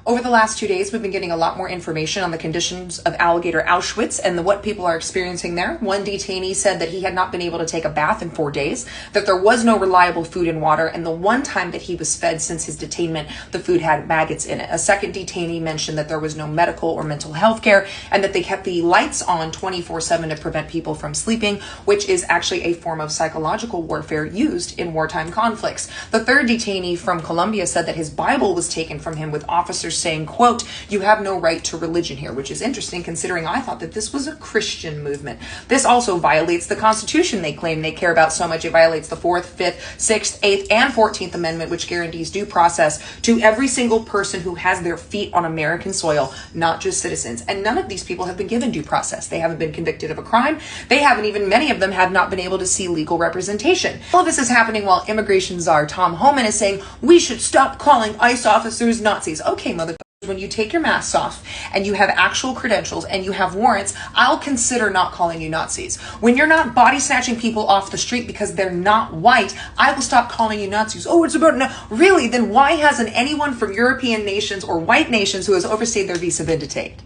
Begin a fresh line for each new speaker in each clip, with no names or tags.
Over the last 2 days, we've been getting a lot more information on the conditions of Alligator Auschwitz and what people are experiencing there. One detainee said that he had not been able to take a bath in 4 days, that there was no reliable food and water, and the one time that he was fed since his detainment, the food had maggots in it. A second detainee mentioned that there was no medical or mental health care and that they kept the lights on 24/7 to prevent people from sleeping, which is actually a form of psychological warfare used in wartime conflicts. The third detainee from Colombia said that his Bible was taken from him with officers saying, quote, "You have no right to religion here," which is interesting considering I thought that this was a Christian movement. This also violates the Constitution they claim they care about so much. It violates the 4th, 5th, 6th, 8th, and 14th Amendment, which guarantees due process to every single person who has their feet on American soil, not just citizens. And none of these people have been given due process. They haven't been convicted of a crime. They haven't even, many of them have not been able to see legal representation. All of this is happening while immigration czar Tom Homan is saying, we should stop calling ICE officers Nazis. Okay, mother. When you take your masks off and you have actual credentials and you have warrants, I'll consider not calling you Nazis. When you're not body snatching people off the street because they're not white, I will stop calling you Nazis. Oh, it's about, no. Really? Then why hasn't anyone from European nations or white nations who has overstayed their visa been detained?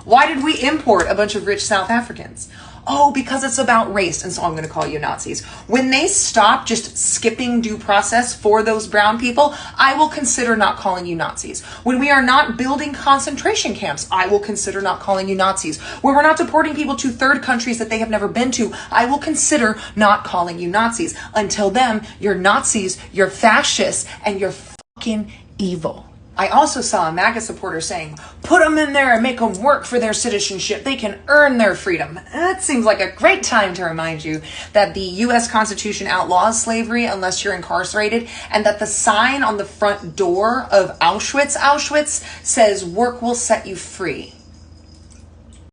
Why did we import a bunch of rich South Africans? Oh, because it's about race, and so I'm going to call you Nazis. When they stop just skipping due process for those brown people, I will consider not calling you Nazis. When we are not building concentration camps, I will consider not calling you Nazis. When we're not deporting people to third countries that they have never been to, I will consider not calling you Nazis. Until then, you're Nazis, you're fascists, and you're fucking evil. I also saw a MAGA supporter saying, put them in there and make them work for their citizenship. They can earn their freedom. That seems like a great time to remind you that the U.S. Constitution outlaws slavery unless you're incarcerated, and that the sign on the front door of Auschwitz says, work will set you free.